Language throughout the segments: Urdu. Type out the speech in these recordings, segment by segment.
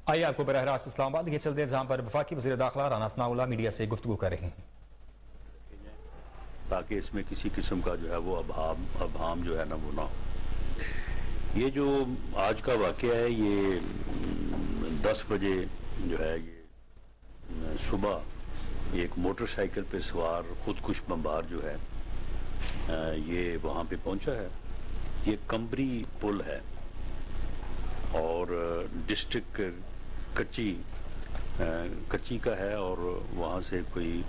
آئیے آپ کو براہ راست اسلام آباد یہ چلتے ہیں جہاں پر وفاقی وزیر داخلہ رانا ثناءاللہ میڈیا سے گفتگو کر رہے ہیں، تاکہ اس میں کسی قسم کا جو ہے وہ ابہام جو ہے نا وہ نہ ہو۔ یہ جو آج کا واقعہ ہے یہ 10 بجے جو ہے یہ صبح ایک موٹر سائیکل پہ سوار خودکش بمبار جو ہے یہ وہاں پہ پہنچا ہے۔ یہ کمبری پل ہے اور ڈسٹرکٹ کچی کا ہے اور وہاں سے کوئی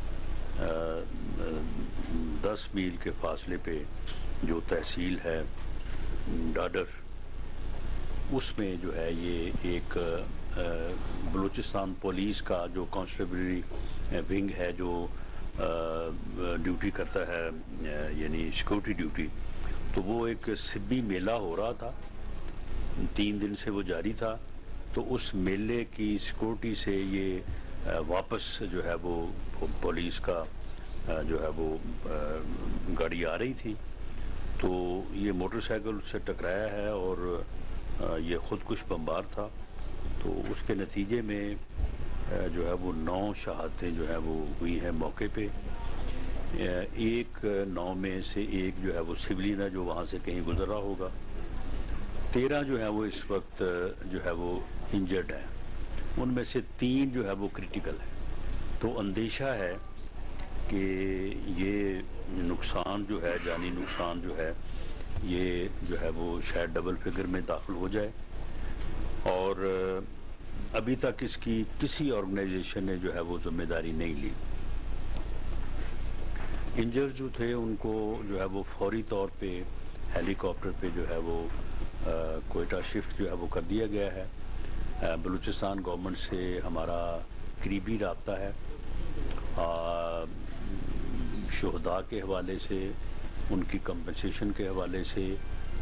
10 میل کے فاصلے پہ جو تحصیل ہے ڈاڈر، اس میں جو ہے یہ ایک بلوچستان پولیس کا جو کانسٹیبلری ونگ ہے جو ڈیوٹی کرتا ہے یعنی سیکورٹی ڈیوٹی، تو وہ ایک سبی میلہ ہو رہا تھا، 3 دن سے وہ جاری تھا، تو اس میلے کی سیکورٹی سے یہ واپس جو ہے وہ پولیس کا جو ہے وہ گاڑی آ رہی تھی، تو یہ موٹر سائیکل سے ٹکرایا ہے اور یہ خودکش بمبار تھا، تو اس کے نتیجے میں جو ہے وہ 9 شہادتیں جو ہے وہ ہوئی ہیں موقع پہ۔ ایک 9 میں سے ایک جو ہے وہ سویلین ہے جو وہاں سے کہیں گزر رہا ہوگا، 13 جو ہے وہ اس وقت جو ہے وہ انجرڈ ہیں، ان میں سے 3 جو ہے وہ کریٹیکل ہے، تو اندیشہ ہے کہ یہ نقصان جو ہے جانی نقصان جو ہے یہ جو ہے وہ شاید ڈبل فگر میں داخل ہو جائے، اور ابھی تک اس کی کسی آرگنائزیشن نے جو ہے وہ ذمہ داری نہیں لی۔ انجر جو تھے ان کو جو ہے وہ فوری طور پہ ہیلی کاپٹر پہ جو ہے وہ کوئٹہ شفٹ جو ہے وہ کر دیا گیا ہے۔ بلوچستان گورنمنٹ سے ہمارا قریبی رابطہ ہے، شہداء کے حوالے سے، ان کی کمپنسیشن کے حوالے سے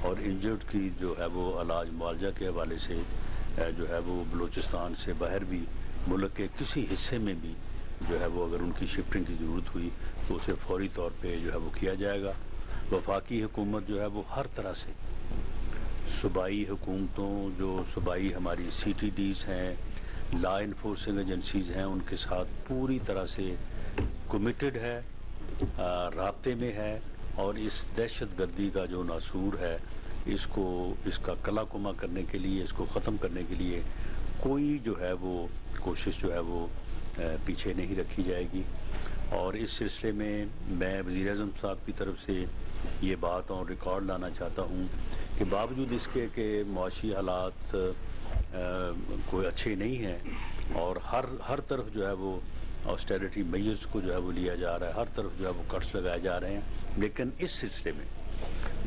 اور انجرڈ کی جو ہے وہ علاج معالجہ کے حوالے سے جو ہے وہ بلوچستان سے باہر بھی ملک کے کسی حصے میں بھی جو ہے وہ اگر ان کی شفٹنگ کی ضرورت ہوئی تو اسے فوری طور پہ جو ہے وہ کیا جائے گا۔ وفاقی حکومت جو ہے وہ ہر طرح سے صوبائی حکومتوں، جو صوبائی ہماری سی ٹی ڈیز ہیں، لا انفورسنگ ایجنسیز ہیں، ان کے ساتھ پوری طرح سے کمیٹڈ ہے، رابطے میں ہے، اور اس دہشت گردی کا جو ناسور ہے اس کا کلا کما کرنے کے لیے، اس کو ختم کرنے کے لیے کوئی جو ہے وہ کوشش جو ہے وہ پیچھے نہیں رکھی جائے گی۔ اور اس سلسلے میں میں وزیر اعظم صاحب کی طرف سے یہ بات اور ریکارڈ لانا چاہتا ہوں کہ باوجود اس کے کہ معاشی حالات کوئی اچھے نہیں ہیں اور ہر طرف جو ہے وہ آسٹیرٹی میجرز کو جو ہے وہ لیا جا رہا ہے، ہر طرف جو ہے وہ کٹس لگائے جا رہے ہیں، لیکن اس سلسلے میں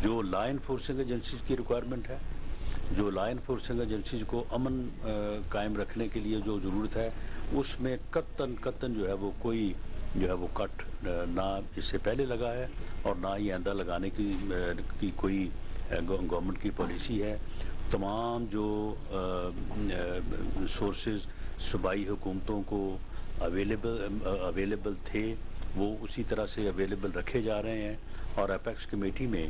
جو لا انفورسنگ ایجنسیز کی ریکوائرمنٹ ہے، جو لا انفورسنگ ایجنسیز کو امن قائم رکھنے کے لیے جو ضرورت ہے، اس میں قطعاً جو ہے وہ کوئی جو ہے وہ کٹ نہ اس سے پہلے لگا ہے اور نہ ہی آئندہ لگانے کی کوئی گورنمنٹ کی پالیسی ہے۔ تمام جو سورسز صوبائی حکومتوں کو اویلیبل تھے وہ اسی طرح سے اویلیبل رکھے جا رہے ہیں، اور اپیکس کمیٹی میں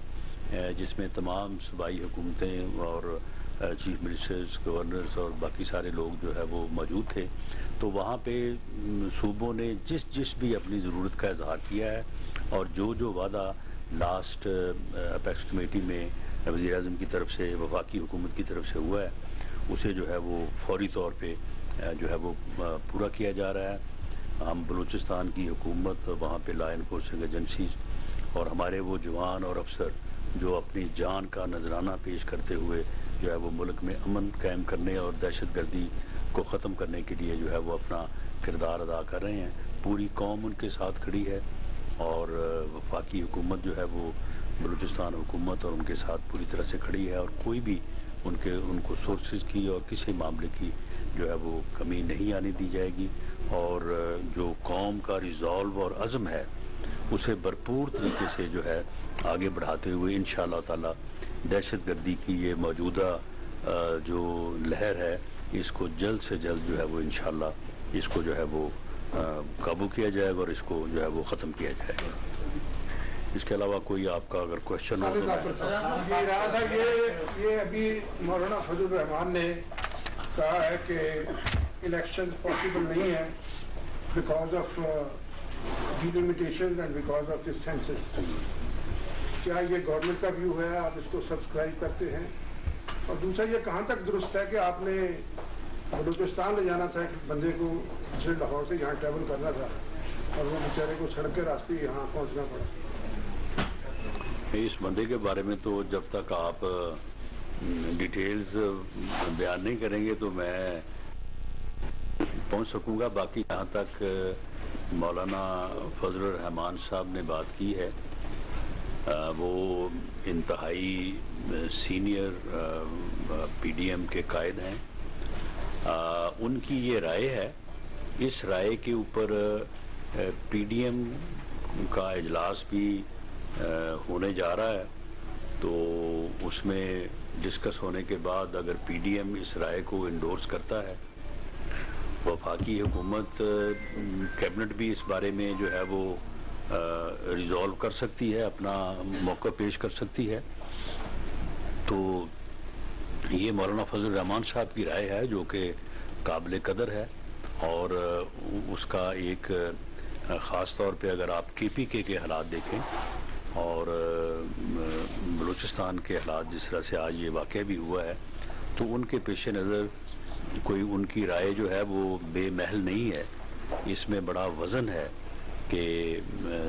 جس میں تمام صوبائی حکومتیں اور چیف منسٹرز، گورنرز اور باقی سارے لوگ جو ہے وہ موجود تھے، تو وہاں پہ صوبوں نے جس بھی اپنی ضرورت کا اظہار کیا ہے، اور جو وعدہ لاسٹ اپیکس کمیٹی میں وزیر اعظم کی طرف سے، وفاقی حکومت کی طرف سے ہوا ہے، اسے جو ہے وہ فوری طور پہ جو ہے وہ پورا کیا جا رہا ہے۔ ہم بلوچستان کی حکومت، وہاں پہ لا انفورسنگ ایجنسیز اور ہمارے وہ جوان اور افسر جو اپنی جان کا نذرانہ پیش کرتے ہوئے جو ہے وہ ملک میں امن قائم کرنے اور دہشت گردی کو ختم کرنے کے لیے جو ہے وہ اپنا کردار ادا کر رہے ہیں۔ پوری قوم ان کے ساتھ کھڑی ہے، اور وفاقی حکومت جو ہے وہ بلوچستان حکومت اور ان کے ساتھ پوری طرح سے کھڑی ہے، اور کوئی بھی ان کو سورسز کی اور کسی معاملے کی جو ہے وہ کمی نہیں آنے دی جائے گی، اور جو قوم کا ریزالو اور عزم ہے اسے بھرپور طریقے سے جو ہے آگے بڑھاتے ہوئے انشاءاللہ تعالی دہشت گردی کی یہ موجودہ جو لہر ہے اس کو جلد سے جلد جو ہے وہ انشاءاللہ اس کو جو ہے وہ قابو کیا جائے گا اور اس کو جو ہے وہ ختم کیا جائے گا۔ اس کے علاوہ کوئی آپ کا اگر کوشچن ہو تو رانا صاحب یہ ابھی مولانا فضل الرحمان نے کہا ہے کہ الیکشن پاسبل نہیں ہے because of delimitation and because of this census. کیا یہ گورنمنٹ کا ویو ہے؟ آپ اس کو سبسکرائب کرتے ہیں؟ اور دوسرا یہ کہاں تک درست ہے کہ آپ نے بلوچستان لے جانا تھا ایک بندے کو دوسرے لاہور سے یہاں ٹریول کرنا تھا اور وہ بیچارے کو سڑک کے راستے یہاں پہنچنا پڑا؟ اس بندے کے بارے میں تو جب تک آپ ڈیٹیلز بیان نہیں کریں گے تو میں پہنچ سکوں گا. باقی جہاں تک مولانا فضل الرحمان صاحب نے بات کی ہے وہ انتہائی سینئر پی ڈی ایم کے قائد ہیں. ان کی یہ رائے ہے. اس رائے کے اوپر پی ڈی ایم کا اجلاس بھی ہونے جا رہا ہے. تو اس میں ڈسکس ہونے کے بعد اگر پی ڈی ایم اس رائے کو انڈورس کرتا ہے وفاقی حکومت کیبنٹ بھی اس بارے میں جو ہے وہ ریزولو کر سکتی ہے, اپنا موقع پیش کر سکتی ہے. تو یہ مولانا فضل الرحمان صاحب کی رائے ہے جو کہ قابل قدر ہے. اور اس کا ایک خاص طور پہ اگر آپ کے پی کے حالات دیکھیں اور بلوچستان کے حالات جس طرح سے آج یہ واقعہ بھی ہوا ہے تو ان کے پیش نظر کوئی ان کی رائے جو ہے وہ بے محل نہیں ہے. اس میں بڑا وزن ہے کہ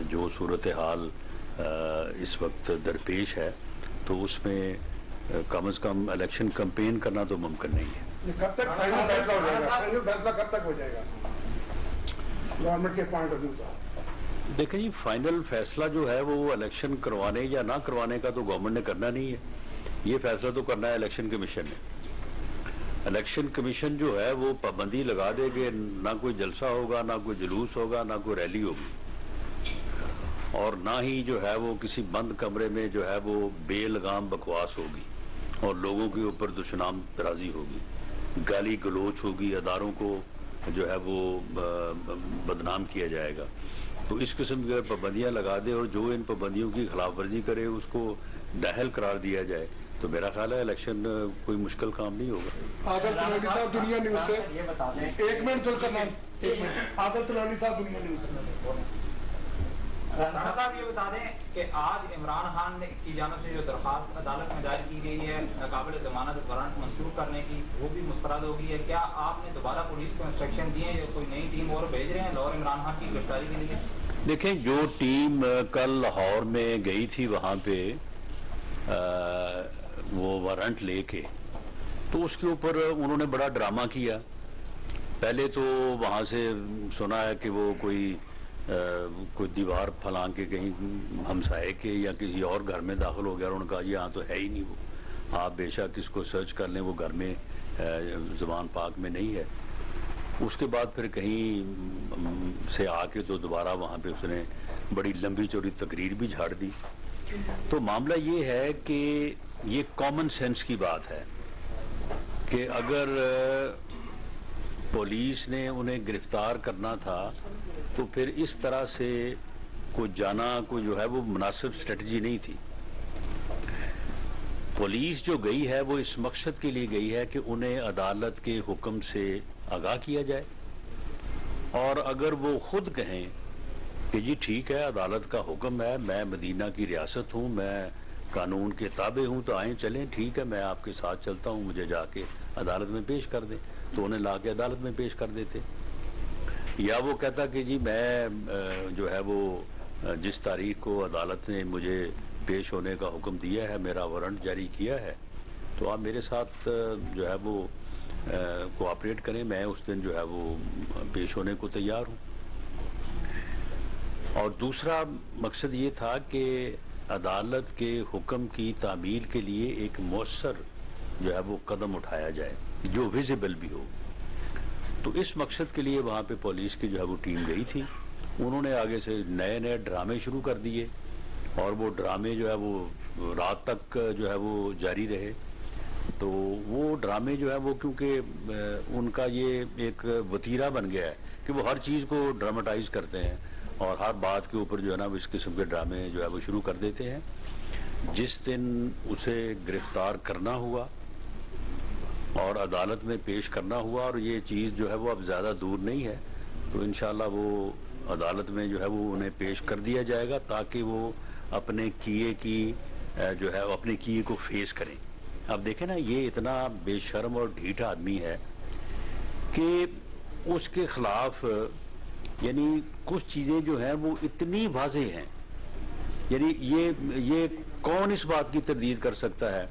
جو صورتحال اس وقت درپیش ہے تو اس میں کم از کم الیکشن کمپین کرنا تو ممکن نہیں ہے. کب تک فائنل فیصلہ ہو جائے گا؟ فائنل فیصلہ کب تک ہو جائے گا گورنمنٹ کے پوائنٹ آف ویو سے؟ دیکھیں جی, فائنل فیصلہ جو ہے وہ الیکشن کروانے یا نہ کروانے کا تو گورنمنٹ نے کرنا نہیں ہے. یہ فیصلہ تو کرنا ہے الیکشن کمیشن نے. الیکشن کمیشن جو ہے وہ پابندی لگا دے کہ نہ کوئی جلسہ ہوگا, نہ کوئی جلوس ہوگا, نہ کوئی ریلی ہوگی, اور نہ ہی جو ہے وہ کسی بند کمرے میں جو ہے وہ بے لگام بکواس ہوگی اور لوگوں کے اوپر دشنام درازی ہوگی, گالی گلوچ ہوگی, اداروں کو جو ہے وہ بدنام کیا جائے گا. تو اس قسم کی پابندیاں لگا دے اور جو ان پابندیوں کی خلاف ورزی کرے اس کو نااہل قرار دیا جائے تو میرا خیال ہے الیکشن کوئی مشکل کام نہیں ہوگا. عادل طلال صاحب دنیا نیوز سے ایک منٹ عادل طلال صاحب دنیا نیوز سے. رانا صاحب یہ بتا دیں کہ آج عمران خان کی جانب سے جو درخواست عدالت میں دائر کی گئی ہے قابل ضمانت وارنٹ منسوخ کرنے کی وہ بھی مسترد ہو گئی ہے. کیا آپ نے دوبارہ پولیس کو انسٹرکشن دیے ہیں یا کوئی نئی ٹیم اور بھیج رہے ہیں لاہور عمران خان کی گرفتاری کے لیے؟ دیکھیں, جو ٹیم کل لاہور میں گئی تھی وہاں پہ وہ وارنٹ لے کے, تو اس کے اوپر انہوں نے بڑا ڈرامہ کیا. پہلے تو وہاں سے سنا ہے کہ وہ کوئی دیوار پھلانگ کے کہیں ہمسائے کے یا کسی اور گھر میں داخل ہو گیا. انہوں نے کہا جی ہاں تو ہے ہی نہیں, وہ آپ بے شک اس کو سرچ کر لیں, وہ گھر میں زبان پاک میں نہیں ہے. اس کے بعد پھر کہیں سے آ کے تو دوبارہ وہاں پہ اس نے بڑی لمبی چوڑی تقریر بھی جھاڑ دی. تو معاملہ یہ ہے کہ یہ کامن سینس کی بات ہے کہ اگر پولیس نے انہیں گرفتار کرنا تھا تو پھر اس طرح سے کوئی جانا کوئی جو ہے وہ مناسب اسٹریٹجی نہیں تھی. پولیس جو گئی ہے وہ اس مقصد کے لیے گئی ہے کہ انہیں عدالت کے حکم سے آگاہ کیا جائے, اور اگر وہ خود کہیں کہ جی ٹھیک ہے عدالت کا حکم ہے, میں مدینہ کی ریاست ہوں, میں قانون کے تابع ہوں, تو آئیں چلیں ٹھیک ہے میں آپ کے ساتھ چلتا ہوں, مجھے جا کے عدالت میں پیش کر دیں, تو انہیں لا کے عدالت میں پیش کر دیتے. یا وہ کہتا کہ جی میں جو ہے وہ جس تاریخ کو عدالت نے مجھے پیش ہونے کا حکم دیا ہے, میرا وارنٹ جاری کیا ہے, تو آپ میرے ساتھ جو ہے وہ کوآپریٹ کریں, میں اس دن جو ہے وہ پیش ہونے کو تیار ہوں. اور دوسرا مقصد یہ تھا کہ عدالت کے حکم کی تعمیل کے لیے ایک مؤثر جو ہے وہ قدم اٹھایا جائے جو ویزیبل بھی ہو. تو اس مقصد کے لیے وہاں پہ پولیس کی جو ہے وہ ٹیم گئی تھی. انہوں نے آگے سے نئے ڈرامے شروع کر دیے, اور وہ ڈرامے جو ہے وہ رات تک جو ہے وہ جاری رہے. تو وہ ڈرامے جو ہے وہ کیونکہ ان کا یہ ایک وتیرہ بن گیا ہے کہ وہ ہر چیز کو ڈراماٹائز کرتے ہیں اور ہر بات کے اوپر جو ہے نا اس قسم کے ڈرامے جو ہے وہ شروع کر دیتے ہیں. جس دن اسے گرفتار کرنا ہوا اور عدالت میں پیش کرنا ہوا، اور یہ چیز جو ہے وہ اب زیادہ دور نہیں ہے، تو انشاءاللہ وہ عدالت میں جو ہے وہ انہیں پیش کر دیا جائے گا تاکہ وہ اپنے کیے کی جو ہے اپنے کیے کو فیس کریں۔ اب دیکھیں نا، یہ اتنا بے شرم اور ڈھیٹ آدمی ہے کہ اس کے خلاف یعنی کچھ چیزیں جو ہیں وہ اتنی واضح ہیں، یعنی یہ کون اس بات کی تردید کر سکتا ہے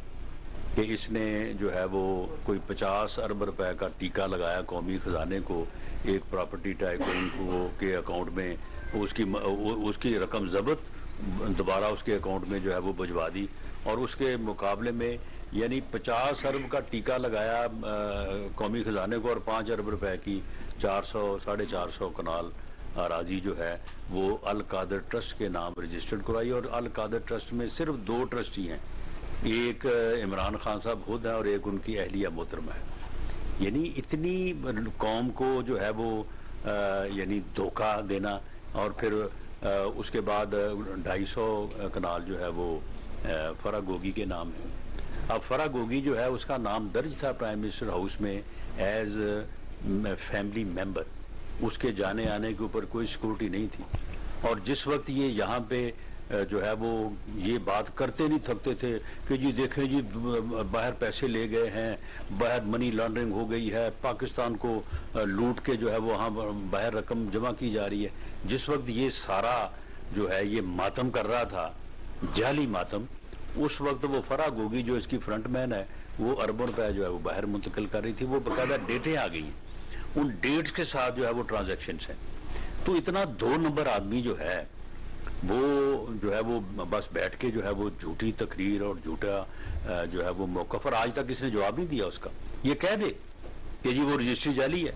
کہ اس نے جو ہے وہ کوئی 50 ارب روپے کا ٹیکہ لگایا قومی خزانے کو، ایک پراپرٹی ٹائکون کو کے اکاؤنٹ میں اس کی رقم ضبط دوبارہ اس کے اکاؤنٹ میں جو ہے وہ بھجوا دی، اور اس کے مقابلے میں یعنی 50 ارب کا ٹیکہ لگایا قومی خزانے کو، اور 5 ارب روپے کی 400-450 کنال اراضی جو ہے وہ القادر ٹرسٹ کے نام رجسٹرڈ کرائی، اور القادر ٹرسٹ میں صرف 2 ٹرسٹی ہیں، ایک عمران خان صاحب خود ہیں اور ایک ان کی اہلیہ محترمہ ہے۔ یعنی اتنی قوم کو جو ہے وہ یعنی دھوکہ دینا، اور پھر اس کے بعد 250 کنال جو ہے وہ فرا گوگی کے نام ہے۔ اب فرا گوگی جو ہے اس کا نام درج تھا پرائم منسٹر ہاؤس میں ایز فیملی ممبر، اس کے جانے آنے کے اوپر کوئی سیکورٹی نہیں تھی، اور جس وقت یہ یہاں پہ جو ہے وہ یہ بات کرتے نہیں تھکتے تھے کہ جی دیکھیں جی باہر پیسے لے گئے ہیں، باہر منی لانڈرنگ ہو گئی ہے، پاکستان کو لوٹ کے جو ہے وہ وہاں باہر رقم جمع کی جا رہی ہے، جس وقت یہ سارا جو ہے یہ ماتم کر رہا تھا، جعلی ماتم، اس وقت وہ فرا گوگی جو اس کی فرنٹ مین ہے وہ اربوں روپے جو ہے وہ باہر منتقل کر رہی تھی، وہ باقاعدہ ڈیٹیں آ گئی ہیں، ان ڈیٹس کے ساتھ جو ہے وہ ٹرانزیکشنز ہیں۔ تو اتنا 2 نمبر آدمی جو ہے وہ بس بیٹھ کے جو ہے وہ جھوٹی تقریر اور جھوٹا جو ہے وہ موقف، اور آج تک اس نے جواب نہیں دیا اس کا۔ یہ کہہ دے کہ جی وہ رجسٹری جعلی ہے،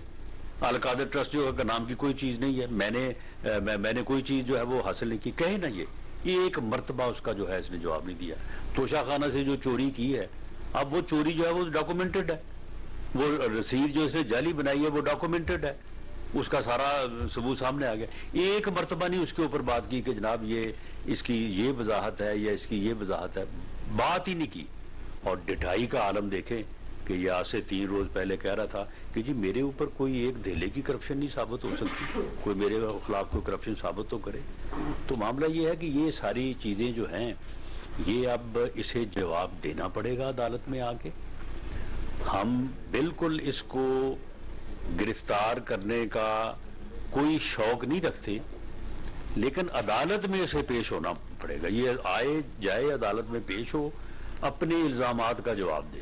القادر ٹرسٹ جو ہے نام کی کوئی چیز نہیں ہے، میں نے کوئی چیز جو ہے وہ حاصل نہیں کی، کہے نا یہ ایک مرتبہ اس کا جو ہے اس نے جواب نہیں دیا۔ توشہ خانہ سے جو چوری کی ہے، اب وہ چوری جو ہے وہ ڈاکومنٹڈ ہے، وہ رسید جو اس نے جعلی بنائی ہے وہ ڈاکومنٹڈ ہے، اس کا سارا ثبوت سامنے آ گیا۔ ایک مرتبہ نہیں اس کے اوپر بات کی کہ جناب یہ اس کی یہ وضاحت ہے یا اس کی یہ وضاحت ہے، بات ہی نہیں کی۔ اور ڈٹائی کا عالم دیکھیں کہ یہ آج سے 3 روز پہلے کہہ رہا تھا کہ جی میرے اوپر کوئی ایک دھیلے کی کرپشن نہیں ثابت ہو سکتی، کوئی میرے خلاف کوئی کرپشن ثابت تو کرے۔ تو معاملہ یہ ہے کہ یہ ساری چیزیں جو ہیں یہ اب اسے جواب دینا پڑے گا عدالت میں آ کے۔ ہم بالکل اس کو گرفتار کرنے کا کوئی شوق نہیں رکھتے، لیکن عدالت میں اسے پیش ہونا پڑے گا، یہ آئے جائے عدالت میں پیش ہو، اپنے الزامات کا جواب دے۔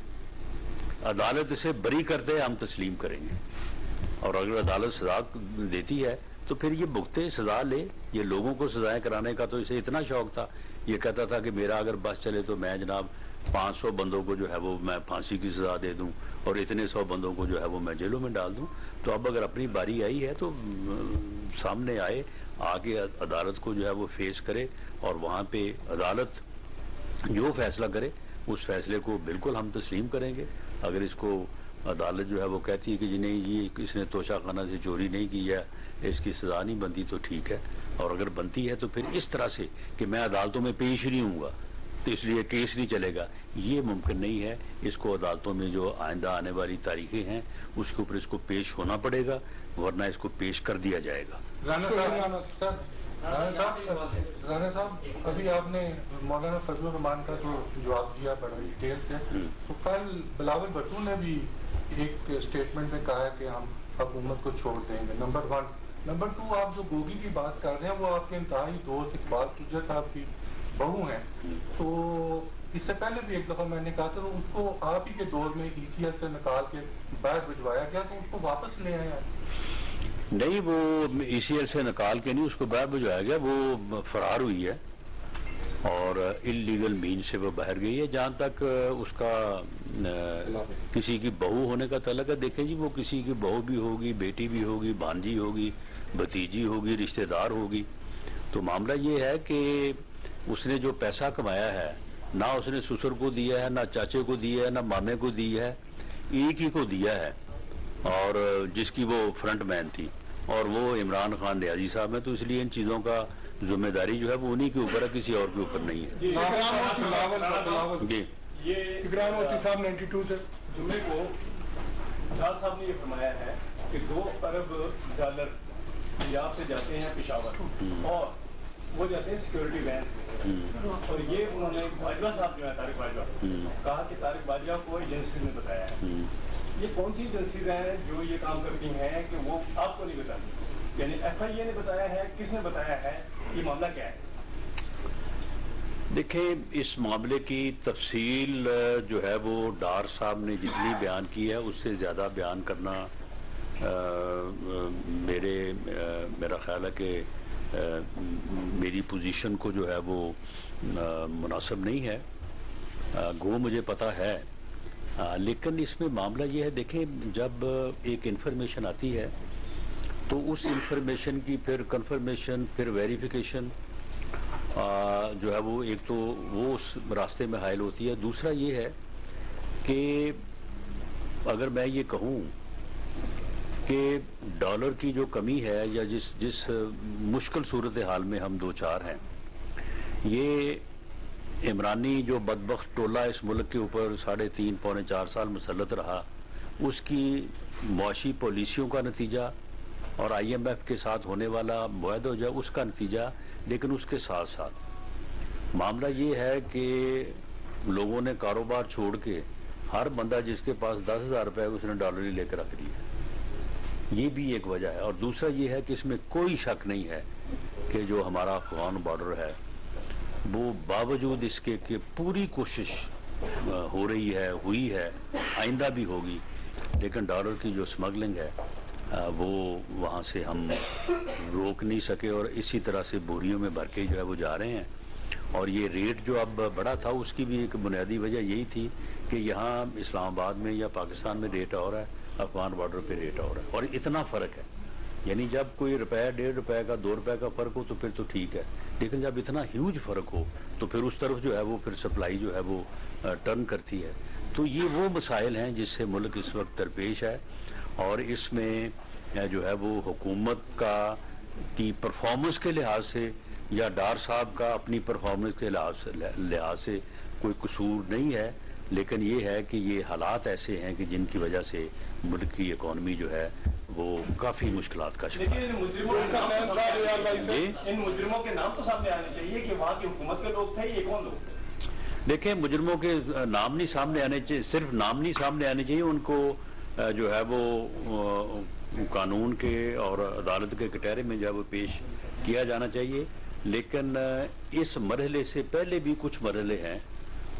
عدالت اسے بری کرتے ہم تسلیم کریں گے، اور اگر عدالت سزا دیتی ہے تو پھر یہ بھگتے، سزا لے۔ یہ لوگوں کو سزائیں کرانے کا تو اسے اتنا شوق تھا، یہ کہتا تھا کہ میرا اگر بس چلے تو میں جناب 500 بندوں کو جو ہے وہ میں پھانسی کی سزا دے دوں، اور اتنے 100 بندوں کو جو ہے وہ میں جیلوں میں ڈال دوں۔ تو اب اگر اپنی باری آئی ہے تو سامنے آئے، آگے عدالت کو جو ہے وہ فیس کرے، اور وہاں پہ عدالت جو فیصلہ کرے اس فیصلے کو بالکل ہم تسلیم کریں گے۔ اگر اس کو عدالت جو ہے وہ کہتی ہے کہ جی نہیں یہ اس نے توشہ خانہ سے چوری نہیں کی ہے، اس کی سزا نہیں بنتی تو ٹھیک ہے، اور اگر بنتی ہے تو پھر اس طرح سے کہ میں عدالتوں میں پیش نہیں ہوں گا تو اس لیے کیس نہیں چلے گا، یہ ممکن نہیں ہے۔ اس کو عدالتوں میں جو آئندہ آنے والی تاریخیں ہیں اس کے اوپر اس کو پیش ہونا پڑے گا، ورنہ اس کو پیش کر دیا جائے گا۔ رانا صاحب، ابھی آپ نے مولانا فضل الرحمان کا جو جواب دیا بڑا ڈیٹیل سے، تو کل بلاول بھٹو نے بھی ایک اسٹیٹمنٹ میں کہا ہے کہ ہم حکومت کو چھوڑ دیں گے، نمبر 1۔ نمبر 2، آپ جو گوگی کی بات کر رہے ہیں وہ آپ کے انتہائی دوست اقبال چجر صاحب کی بہو ہیں، تو اس سے پہلے بھی ایک دفعہ میں نے کہا تھا تو اس کو آپ ہی کے دور میں ای سی ایل سے نکال کے باہر بھجوایا گیا، تو اس کو واپس لے آئے ہیں؟ نہیں، وہ ای سی ایل سے نکال کے نہیں، اس کو باہر بھجوایا گیا، وہ فرار ہوئی ہے اور انلیگل مین سے وہ باہر گئی ہے۔ جہاں تک اس کا کسی کی بہو ہونے کا تعلق ہے، دیکھیں جی وہ کسی کی بہو بھی ہوگی، بیٹی بھی ہوگی، بھانجی ہوگی، بھتیجی ہوگی، رشتہ دار ہوگی، تو معاملہ یہ ہے کہ اس نے جو پیسہ کمایا ہے نہ اس نے سسر کو دیا ہے، نہ چاچے کو دیا ہے، نہ مامے کو دیا ہے، ایک ہی کو دیا ہے، اور جس کی وہ فرنٹ مین تھی، اور وہ عمران خان ریاضی صاحب ہیں، تو اس لیے ان چیزوں کا ذمہ داری جو ہے وہ انہی کے اوپر ہے، کسی اور کے اوپر نہیں ہے۔ اکرام ہوتی صاحب 92 سے جمعے کو ڈار صاحب نے یہ فرمایا ہے کہ $2 ارب پنجاب سے جاتے ہیں پشاور اور وہ جاتے ہیں سیکورٹی وینس میں، اور یہ انہوں نے باجوہ صاحب جو ہے طارق باجوہ کہا کہ طارق باجوہ کو ایجنسیز نے بتایا ہے. یہ کون سی ایجنسیز ہیں جو یہ کام کرتی ہیں کہ وہ آپ کو نہیں بتاتی؟ یعنی ایف آئی اے نے بتایا ہے، کس نے بتایا ہے، یہ معاملہ کیا ہے؟ دیکھیں اس معاملے کی تفصیل جو ہے وہ ڈار صاحب نے جتنی بیان کی ہے اس سے زیادہ بیان کرنا میرا خیال ہے کہ میری پوزیشن کو جو ہے وہ مناسب نہیں ہے. گو مجھے پتہ ہے، لیکن اس میں معاملہ یہ ہے، دیکھیں جب ایک انفارمیشن آتی ہے تو اس انفارمیشن کی پھر کنفرمیشن پھر ویریفیکیشن جو ہے وہ ایک تو وہ اس راستے میں حائل ہوتی ہے. دوسرا یہ ہے کہ اگر میں یہ کہوں کہ ڈالر کی جو کمی ہے یا جس مشکل صورتحال میں ہم دو چار ہیں، یہ عمرانی جو بدبخت ٹولہ اس ملک کے اوپر 3.5 پونے 4 سال مسلط رہا، اس کی معاشی پالیسیوں کا نتیجہ اور آئی ایم ایف کے ساتھ ہونے والا معاہدہ جو ہے اس کا نتیجہ. لیکن اس کے ساتھ ساتھ معاملہ یہ ہے کہ لوگوں نے کاروبار چھوڑ کے ہر بندہ جس کے پاس 10,000 روپے اس نے ڈالر ہی لے کر رکھ لیا. یہ بھی ایک وجہ ہے. اور دوسرا یہ ہے کہ اس میں کوئی شک نہیں ہے کہ جو ہمارا افغان بارڈر ہے وہ باوجود اس کے کہ پوری کوشش ہو رہی ہے، ہوئی ہے، آئندہ بھی ہوگی، لیکن ڈالر کی جو سمگلنگ ہے وہ وہاں سے ہم روک نہیں سکے اور اسی طرح سے بوریوں میں بھر کے جو ہے وہ جا رہے ہیں. اور یہ ریٹ جو اب بڑا تھا اس کی بھی ایک بنیادی وجہ یہی تھی کہ یہاں اسلام آباد میں یا پاکستان میں ریٹ اور ہے، افغان بارڈر پہ ریٹ اور ہے، اور اتنا فرق ہے. یعنی جب کوئی روپے 1.5 روپے کا 2 روپے کا فرق ہو تو پھر تو ٹھیک ہے، لیکن جب اتنا ہیوج فرق ہو تو پھر اس طرف جو ہے وہ پھر سپلائی جو ہے وہ ٹرن کرتی ہے. تو یہ وہ مسائل ہیں جس سے ملک اس وقت درپیش ہے، اور اس میں جو ہے وہ حکومت کی پرفارمنس کے لحاظ سے یا ڈار صاحب کا اپنی پرفارمنس کے لحاظ سے کوئی قصور نہیں ہے. لیکن یہ ہے کہ یہ حالات ایسے ہیں کہ جن کی وجہ سے ملک کی اکانومی جو ہے وہ کافی مشکلات کا شکار ہے. ان مجرموں کے نام تو سامنے آنے چاہیے کہ وہاں کی حکومت کے لوگ تھے، یہ کون لوگ تھے؟ دیکھیں مجرموں کے نام نہیں سامنے آنے چاہیے، صرف نام نہیں سامنے آنے چاہیے، ان کو جو ہے وہ قانون کے اور عدالت کے کٹہرے میں جو ہے وہ پیش کیا جانا چاہیے. لیکن اس مرحلے سے پہلے بھی کچھ مرحلے ہیں،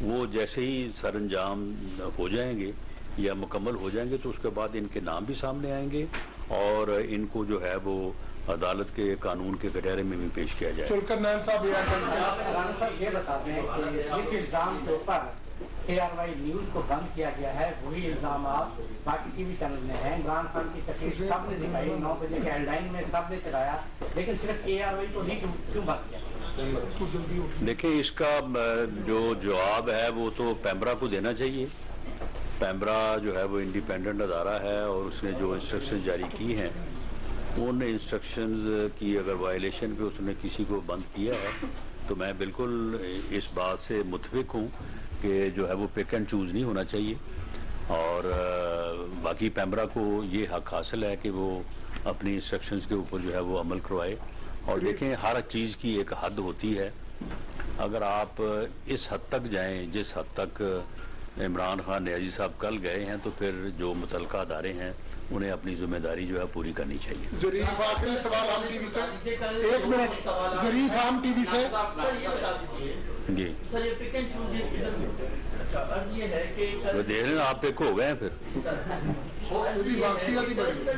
وہ جیسے ہی سر انجام ہو جائیں گے یا مکمل ہو جائیں گے تو اس کے بعد ان کے نام بھی سامنے آئیں گے اور ان کو جو ہے وہ عدالت کے قانون کے کٹہرے میں بھی پیش کیا جائے. رانا صاحب یہ بتاتے ہیں کہ جس الزام کے اوپر KRY نیوز کو بند کیا گیا ہے وہی الزامات باقی ٹی وی چینل میں ہیں. عمران خان کی تقریر سب نے دکھائی، 9 بجے کے ہیڈ لائن میں سب نے چلایا، لیکن صرف KRY کو ہی کیوں بند کیا؟ دیکھیں اس کا جو جواب ہے وہ تو پیمرا کو دینا چاہیے. پیمرا جو ہے وہ انڈیپینڈنٹ ادارہ ہے اور اس نے جو انسٹرکشن جاری کی ہیں ان انسٹرکشنز کی اگر وائلیشن پہ اس نے کسی کو بند کیا ہے تو میں بالکل اس بات سے متفق ہوں کہ جو ہے وہ پک اینڈ چوز نہیں ہونا چاہیے. اور باقی پیمرا کو یہ حق حاصل ہے کہ وہ اپنی انسٹرکشنز کے اوپر جو ہے وہ عمل کروائے. اور دیکھیں ہر چیز کی ایک حد ہوتی ہے. اگر آپ اس حد تک جائیں جس حد تک عمران خان نیازی صاحب کل گئے ہیں تو پھر جو متعلقہ ادارے ہیں انہیں اپنی ذمہ داری جو ہے پوری کرنی چاہیے. ظریف آخری سوال عام ٹی وی سے، 1 منٹ. ظریف عام ٹی وی سے. جی سر یہ پک اینڈ چوز عرض یہ ہے کہ دیکھ لیں آپ پک ہو گئے ہیں پھر. سر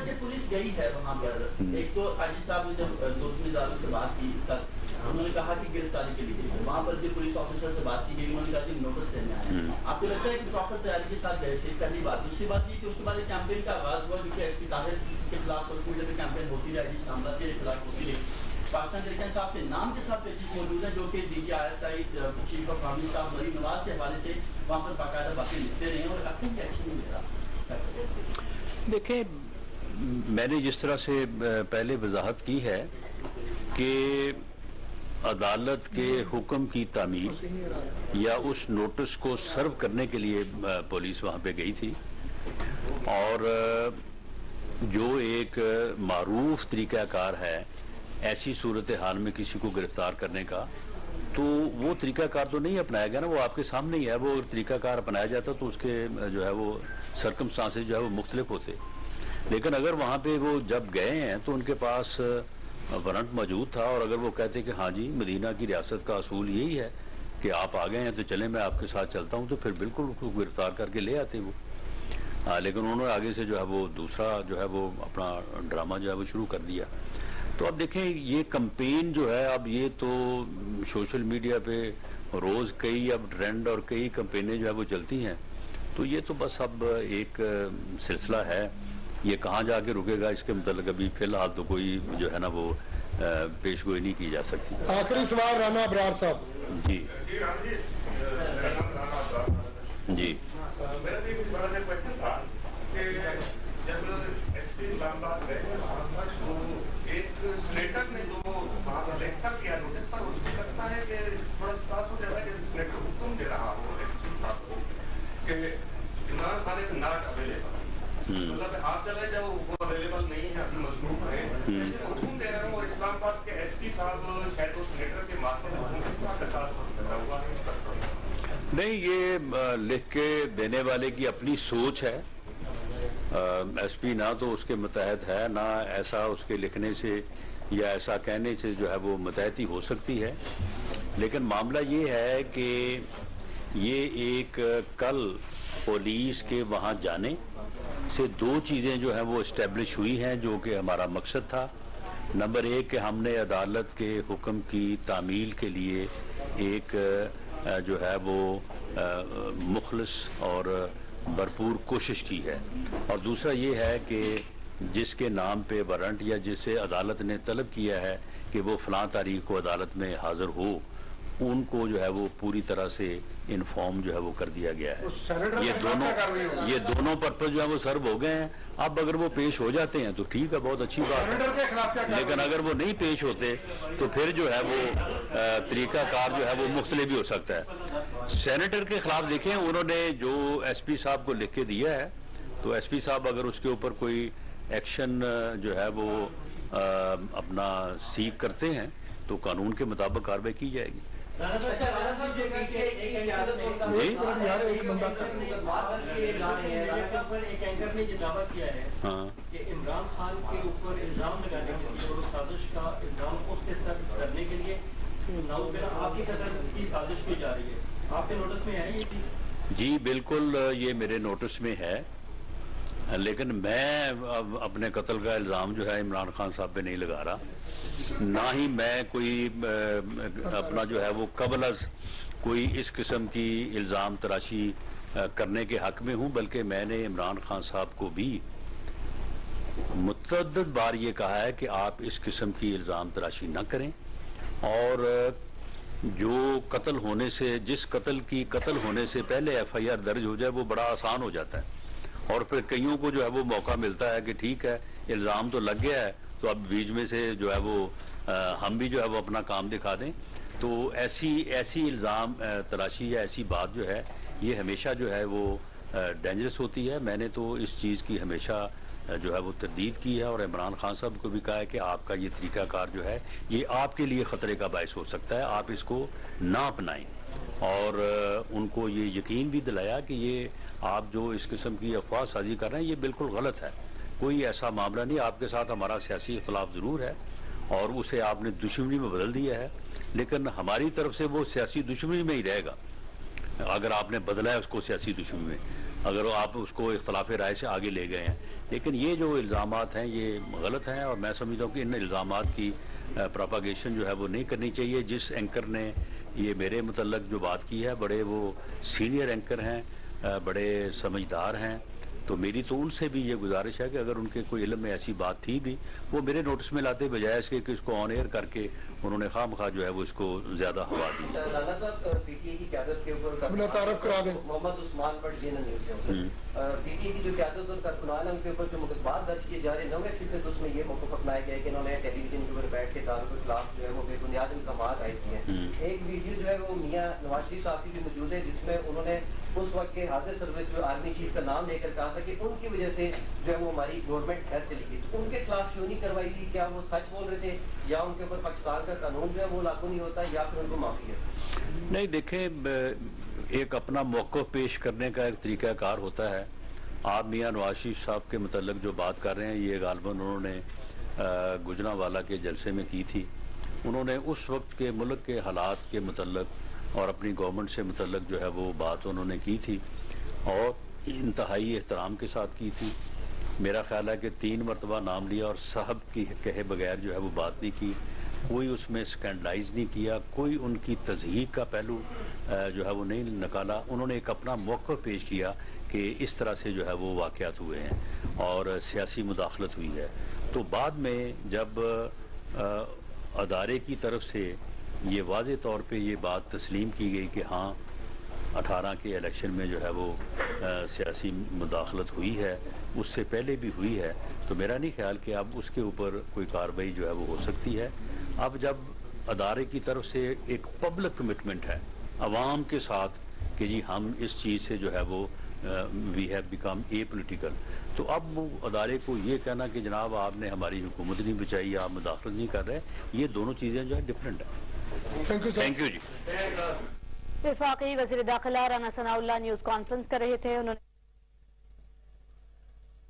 جب پولیس گئی ہے وہاں پر، ایک تو عاجز صاحب نے جب 2-3 اداروں سے بات کی انہوں نے کہا کہ گرفتاری کے لیے وہاں پر جو پولیس آفیسر سے بات کی گئی انہوں نے کہا کہ نوٹس دینے آئے. آپ کو لگتا ہے کہ پراپر تیاری کے ساتھ گئے تھے؟ پہلی بات. دوسری بات یہ کہ اس کے بعد ایک کیمپین کا آغاز ہوا جو کہ ایس پی طاہر کے خلاف سوشل میڈیا پہ کیمپین ہوتی رہی، اسلام آباد کے خلاف ہوتی رہی. پاکستان تحریک انصاف کے نام کے ساتھ پیچیز موجود ہیں جو کہ DGISI چیف آف آرمی صاحب مریم نواز کے حوالے سے وہاں پر باقاعدہ باتیں لکھتے رہے ہیں اور ایکشن نہیں لے رہا. دیکھیں میں نے جس طرح سے پہلے وضاحت کی ہے کہ عدالت کے حکم کی تعمیل یا اس نوٹس کو سرو کرنے کے لیے پولیس وہاں پہ گئی تھی اور جو ایک معروف طریقہ کار ہے ایسی صورتحال میں کسی کو گرفتار کرنے کا، تو وہ طریقہ کار تو نہیں اپنایا گیا نا، وہ آپ کے سامنے ہی ہے. وہ طریقہ کار اپنایا جاتا تو اس کے جو ہے وہ سرکمسٹانسز جو ہے وہ مختلف ہوتے. لیکن اگر وہاں پہ وہ جب گئے ہیں تو ان کے پاس وارنٹ موجود تھا، اور اگر وہ کہتے کہ ہاں جی مدینہ کی ریاست کا اصول یہی ہے کہ آپ آ گئے ہیں تو چلیں میں آپ کے ساتھ چلتا ہوں، تو پھر بالکل اس کو گرفتار کر کے لے آتے وہ. لیکن انہوں نے آگے سے جو ہے وہ دوسرا جو ہے وہ اپنا ڈرامہ جو ہے وہ شروع کر دیا. تو اب دیکھیں یہ کمپین جو ہے، اب یہ تو سوشل میڈیا پہ روز کئی اب ٹرینڈ اور کئی کمپینیں جو ہے وہ چلتی ہیں. تو یہ تو بس اب ایک سلسلہ ہے، یہ کہاں جا کے رکے گا اس کے متعلق ابھی فی الحال تو کوئی جو ہے نا وہ پیش گوئی نہیں کی جا سکتی. آخری سوال رانا ابرار صاحب. جی جی میرا بھی ایک بڑا کوشچن تھا کہ جب ایس پی اسلام آباد گئے تو ایک سینیٹر نے جو وہاں پر لیکچر کیا نوٹس پر، اس سے لگتا ہے کہ تھوڑا خاص ہو جاتا ہے کہ سینیٹر حکم دے رہا ہو ایس پی صاحب کو کہ Imran Khan is not available, مطلب آپ چلے جاؤ وہ اویلیبل نہیں ہے، ابھی مصروف ہے، ایسے حکم دے رہے ہوں. اور اسلام آباد کے ایس پی صاحب شاید اس سینیٹر کے ماتھے حکم درخواست کرتا ہوا ہے. نہیں، یہ لکھ کے دینے والے کی اپنی سوچ ہے. ایس پی نہ تو اس کے متحد ہے، نہ ایسا اس کے لکھنے سے یا ایسا کہنے سے جو ہے وہ متحدی ہو سکتی ہے. لیکن معاملہ یہ ہے کہ یہ ایک کل پولیس کے وہاں جانے سے دو چیزیں جو ہیں وہ اسٹیبلش ہوئی ہیں جو کہ ہمارا مقصد تھا. نمبر ایک کہ ہم نے عدالت کے حکم کی تعمیل کے لیے ایک جو ہے وہ مخلص اور بھرپور کوشش کی ہے، اور دوسرا یہ ہے کہ جس کے نام پہ وارنٹ یا جس سے عدالت نے طلب کیا ہے کہ وہ فلاں تاریخ کو عدالت میں حاضر ہو، ان کو جو ہے وہ پوری طرح سے انفارم جو ہے وہ کر دیا گیا ہے. یہ دونوں پرپز جو ہے وہ سرو ہو گئے ہیں. اب اگر وہ پیش ہو جاتے ہیں تو ٹھیک ہے، بہت اچھی بات ہے، لیکن اگر وہ نہیں پیش ہوتے تو پھر جو ہے وہ طریقہ کار جو ہے وہ مختلف بھی ہو سکتا ہے. سینیٹر کے خلاف دیکھیں انہوں نے جو ایس پی صاحب کو لکھ کے دیا ہے، تو ایس پی صاحب اگر اس کے اوپر کوئی ایکشن جو ہے وہ اپنا سیکھ کرتے ہیں تو قانون کے مطابق کارروائی کی جائے گی. عمران خان کے اوپر الزام لگانے کے لیے اور سازش کا الزام اس کے ساتھ کرنے کے لیے آپ کی قتل کی سازش کی جا رہی ہے، آپ کے نوٹس میں ہے یہ چیز؟ جی بالکل، یہ میرے نوٹس میں ہے، لیکن میں اپنے قتل کا الزام جو ہے عمران خان صاحب پہ نہیں لگا رہا، نہ ہی میں کوئی اپنا جو ہے وہ قبل از کوئی اس قسم کی الزام تراشی کرنے کے حق میں ہوں. بلکہ میں نے عمران خان صاحب کو بھی متعدد بار یہ کہا ہے کہ آپ اس قسم کی الزام تراشی نہ کریں، اور جو قتل ہونے سے جس قتل ہونے سے پہلے ایف آئی آر درج ہو جائے وہ بڑا آسان ہو جاتا ہے، اور پھر کئیوں کو جو ہے وہ موقع ملتا ہے کہ ٹھیک ہے الزام تو لگ گیا ہے تو اب بیچ میں سے جو ہے وہ ہم بھی جو ہے وہ اپنا کام دکھا دیں. تو ایسی الزام تراشی یا ایسی بات جو ہے یہ ہمیشہ جو ہے وہ ڈینجرس ہوتی ہے. میں نے تو اس چیز کی ہمیشہ جو ہے وہ تردید کی ہے، اور عمران خان صاحب کو بھی کہا ہے کہ آپ کا یہ طریقہ کار جو ہے یہ آپ کے لیے خطرے کا باعث ہو سکتا ہے، آپ اس کو نہ اپنائیں. اور ان کو یہ یقین بھی دلایا کہ یہ آپ جو اس قسم کی افواہ سازی کر رہے ہیں یہ بالکل غلط ہے، کوئی ایسا معاملہ نہیں. آپ کے ساتھ ہمارا سیاسی اختلاف ضرور ہے اور اسے آپ نے دشمنی میں بدل دیا ہے، لیکن ہماری طرف سے وہ سیاسی دشمنی میں ہی رہے گا اگر آپ نے بدلا ہے اس کو سیاسی دشمنی میں، اگر آپ اس کو اختلاف رائے سے آگے لے گئے ہیں. لیکن یہ جو الزامات ہیں یہ غلط ہیں، اور میں سمجھتا ہوں کہ ان الزامات کی پروپاگیشن جو ہے وہ نہیں کرنی چاہیے. جس اینکر نے یہ میرے متعلق جو بات کی ہے بڑے وہ سینئر اینکر ہیں، بڑے سمجھدار ہیں، تو میری تو ان سے بھی یہ گزارش ہے کہ اگر ان کے کوئی علم میں ایسی بات تھی بھی وہ میرے نوٹس میں لاتے، بجائے اس کے کہ اس کو آن ایئر کر کے انہوں نے خواہ مخواہ جو ہے وہ اس کو زیادہ ہوا دی. رانا صاحب پی ٹی اے کی قیادت کے اوپر اپنا تعارف کرا دیں. Muhammad Usman but G news سے پی ٹی اے کی جو قیادت اور کارکنان ہیں ان کے اوپر جو مقدمات درج کیے جا رہے ہیں 90% اس میں یہ موقف اپنایا گیا ہے کہ انہوں نے ٹیلی ویژن کے اوپر بیٹھ کے تعلق کے خلاف جو ہے وہ بے بنیاد الزامات عائد کیے ہیں. ایک ویڈیو جو ہے وہ میاں نواز شریف صاحب کی بھی موجود ہے جس میں انہوں نے اس وقت کے حاضر سروس جو آرمی چیف کا نام لے کر کہا تھا کہ ان کی وجہ سے جو ہے وہ ہماری گورنمنٹ گھر چلی گئی. تو ان کے خلاف کیوں نہیں کروائی گئی؟ کیا وہ سچ بول رہے تھے یا ان کے اوپر پاکستان کا قانون جو ہے وہ لاگو نہیں ہوتا یا پھر ان کو معافی ہے؟ نہیں دیکھیں، ایک اپنا موقف پیش کرنے کا ایک طریقہ کار ہوتا ہے. آپ میاں نواز شریف صاحب کے متعلق جو بات کر رہے ہیں یہ غالباً انہوں نے گجرانوالہ کے جلسے میں کی تھی. انہوں نے اس وقت کے ملک کے حالات کے متعلق اور اپنی گورنمنٹ سے متعلق جو ہے وہ بات انہوں نے کی تھی اور انتہائی احترام کے ساتھ کی تھی. میرا خیال ہے کہ 3 مرتبہ نام لیا اور صاحب کی کہے بغیر جو ہے وہ بات نہیں کی. کوئی اس میں اسکینڈلائز نہیں کیا، کوئی ان کی تضحیق کا پہلو جو ہے وہ نہیں نکالا. انہوں نے ایک اپنا موقف پیش کیا کہ اس طرح سے جو ہے وہ واقعات ہوئے ہیں اور سیاسی مداخلت ہوئی ہے. تو بعد میں جب ادارے کی طرف سے یہ واضح طور پہ یہ بات تسلیم کی گئی کہ ہاں 18 کے الیکشن میں جو ہے وہ سیاسی مداخلت ہوئی ہے، اس سے پہلے بھی ہوئی ہے، تو میرا نہیں خیال کہ اب اس کے اوپر کوئی کارروائی جو ہے وہ ہو سکتی ہے. اب جب ادارے کی طرف سے ایک پبلک کمٹمنٹ ہے عوام کے ساتھ کہ جی ہم اس چیز سے جو ہے وہ we have become a political, تو اب وہ ادارے کو یہ کہنا کہ جناب آپ نے ہماری حکومت نہیں بچائی، آپ مداخلت نہیں کر رہے، یہ دونوں چیزیں جو ہے ڈفرینٹ ہیں. تھینک یو جی. وفاقی وزیر داخلہ رانا ثناء اللہ نیوز کانفرنس کر رہے تھے. انہوں نے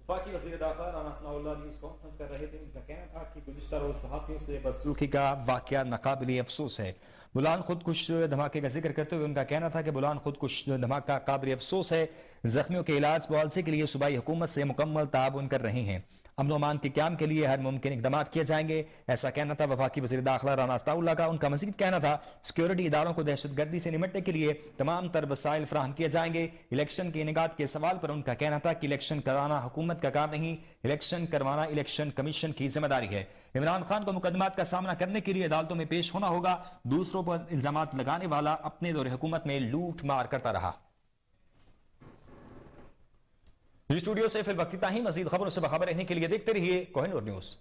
وفاقی وزیر داخلہ رانا ثناء اللہ نیوز کانفرنس کر رہے تھے. ان کا کہنا تھا کہ گزشتہ روز صحافیوں سے بدسلوکی کا واقعہ ناقابل افسوس ہے. بلان خودکش دھماکے کا ذکر کرتے ہوئے ان کا کہنا تھا کہ بلان خودکش دھماکہ قابل افسوس ہے. زخمیوں کے علاج معالجے کے لیے صوبائی حکومت سے مکمل تعاون کر رہے ہیں. امن و امان کے قیام کے لیے ہر ممکن اقدامات کیے جائیں گے. ایسا کہنا تھا وفاقی وزیر داخلہ رانا ثناء اللہ کا. ان کا مزید کہنا تھا سیکیورٹی اداروں کو دہشت گردی سے نمٹنے کے لیے تمام تر وسائل فراہم کیے جائیں گے. الیکشن کے انعقاد کے سوال پر ان کا کہنا تھا کہ الیکشن کرانا حکومت کا کام نہیں، الیکشن کروانا الیکشن کمیشن کی ذمہ داری ہے. عمران خان کو مقدمات کا سامنا کرنے کے لیے عدالتوں میں پیش ہونا ہوگا. دوسروں پر الزامات لگانے والا اپنے دور حکومت میں لوٹ مار کرتا رہا. اسٹوڈیو سے فی الوقت اتنا ہی. مزید خبروں سے باخبر رہنے کے لیے دیکھتے رہیے کوہ نور نیوز.